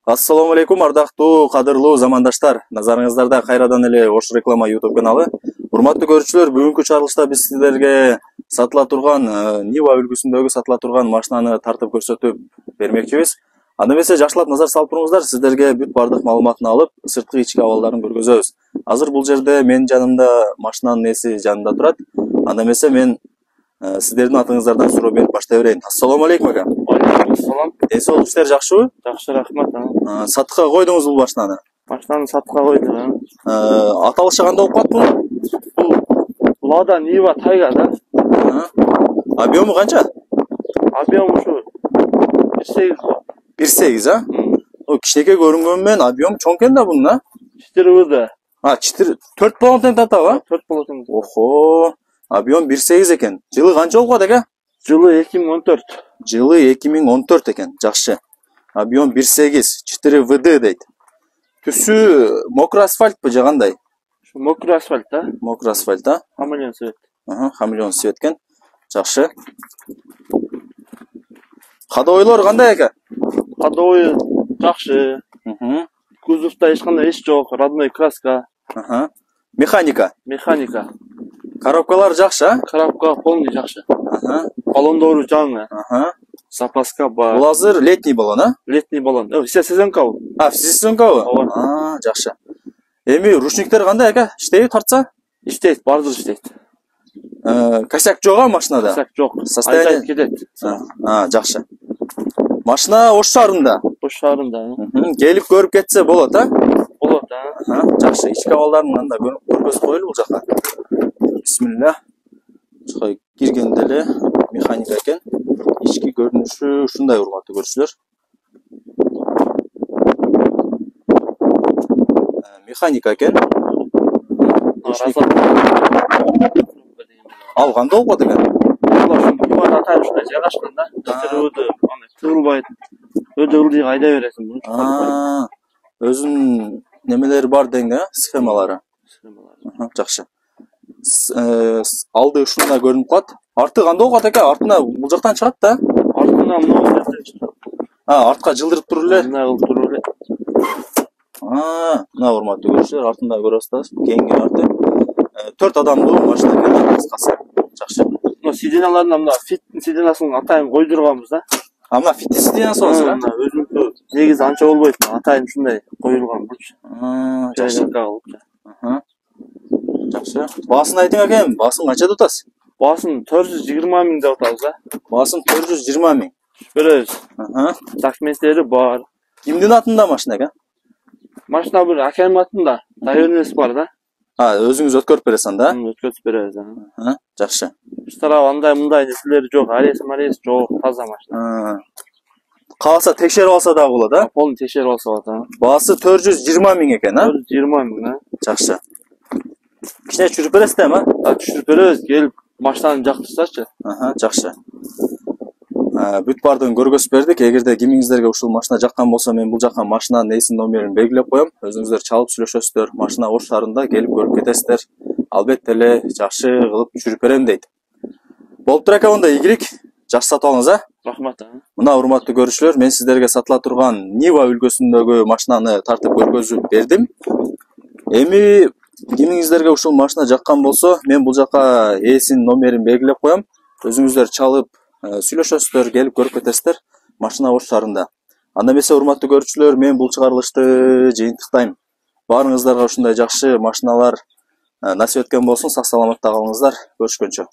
Ассаламу алейкум, ардактуу, кадырлуу замандаштар. Назарыңыздарда кайрадан эле Ош реклама YouTube каналы. Урматтуу көрүүчүлөр, бүгүнкү чыгарылышта биз сиздерге сатыла турган Нива үлгүсүндөгү сатыла турган машинаны тартып көрсөтүп бермекчибиз. Анда эмесе жакшылап назар салып туруңуздар, сиздерге бүт бардык маалыматын алып, сырткы ички абалдарын көргөзөбүз. Азыр бул жерде менин жанымда машинанын ээси жанында турат. Анда эмесе мен сиздердин атыңыздардан суроо берип баштай берейин. Ассаламу алейкум ака. Салам. Эси болуп иштер жакшыбы? Жакшы, рахмат. Сатыкка койдуңуз бул машинаны? Машинаны сатыкка койдум. Аталышы кандай болуп калды? Бул Лада Нива Тайга да. Объему канча? Объем ушу 1.8. 1.8, а? О, кичинекей көрүнгөнү менен объем чоң экен да бунун, а? 4 4 болон тең татабы? 4 болот. Охо, объем 1.8 экен. Жылы канча болуп калат эке? Жылы 2014. Жылы 2014 экен. Жакшы. Объем 1.8, 4 ВД дейт. Түсү мокро асфальтпы же кандай? Мокро асфальт да. Мокро асфальт, а? Хамелеон цвет. Хамелеон цвет экен. Жакшы. Кадойлор кандай экен? Кадой жакшы. Кузовда эч кандай иш жок, родной краска. Механика. Коробкалар жакшы, а? Коробка полный жакшы. Балондору жаңы. Запаска бар. Бул азыр летний баллон, а? Летний баллон. Все сезонкабы. Все сезонкабы? Жакшы. Эми ручниктер кандай эке? Иштейби тартса? Иштейт, бардыгы иштейт. Косяк жок а машинада? Косяк жок. Состояние кетет. Жакшы. Машина Ош шаарында. Ош шаарында. Келип көрүп кетсе болот, а? Болот, а? Жакшы. Ички абалдарын анда көргөзүп коелу бул жака. Бисмилла. Чыкай киргенде эле механика экен. Ички көрүнүшү ушундай, урматтуу көрүүчүлөр. Механика экен. Ал кандай болуп калат экен? Ушул атайын ушундай жайгашкан да. Тырылбайт. Өдө ылдый айдай бересиң буну. Өзүнүн немелери бар дең, схемалары. Жакшы. Алды ушундай көрүнүп калат. Арты кандай болуп калат эке? Артына бул жактан чыгат да. Артына мына жерден чыгат. Артка жылдырып туруп эле. Мына кылып туруп эле. Мына урматтуу көрүүчүлөр, артында көрүп атасыз, кеңги арты. 4 адамдуу машина экен, кыскасы. Жакшы. Мына сиденаларына мына фит сиденасынын атайын койдурганбыз да. Мына фит сиденасы болсо, мына өзүнүкү негизи анча болбойт, атайын ушундай коюлган булчу. Жакшы. Жакшы. Баасын айтың экен, баасын канча деп атасыз? Баасын 420 миң деп атабыз да. Баасын 420 миң. Беребиз. Документтери бар. Кимдин атында машина экен? Машина бир акем атында, доверенность бар да. Өзүңүз өткөрүп бересиң да? Өткөрүп беребиз да. Жакшы. Бир тарабы андай мындай нерселери жок, арес жок, таза машина. Кааласа текшерип алса да болот, а? Полный текшерип алса болот. Баасы 420 миң экен, а? 420 миң, Жакшы. Кичине түшүрүп бересиздерби, а? Түшүрүп беребиз, келип машинаны жактырсачы. Жакшы. Бүт бардыгын көргөзүп бердик. Эгерде кимиңиздерге ушул машина жаккан болсо, мен бул жакка машинанын ээсинин номерин белгилеп коем. Өзүңүздөр чалып сүйлөшөсүздөр. Машина Ош шаарында, келип көрүп кетесиздер. Албетте эле жакшы кылып түшүрүп берем дейт. Болуптур экен, онда ийгилик. Жакшы сатып алыңыз, а? Рахмат. Мына урматтуу көрүүчүлөр, мен сиздерге сатыла турган Нива үлгүсүндөгү машинаны тартып көргөзүп бердим. Эми кимиңиздерге ушул машина жаккан болсо, мен бул жака ээсинин номерин белгилеп коем. Өзүңүздөр чалып сүйлөшөсүздөр, келип көрүп кетесиздер. Машина Ош шаарында. Анда эмесе урматтуу көрүүчүлөр, мен бул чыгарылышты жыйынтыктайм. Баарыңыздарга ушундай жакшы машиналар насип эткен болсун. Сак саламатта калыңыздар. Көрүшкөнчө.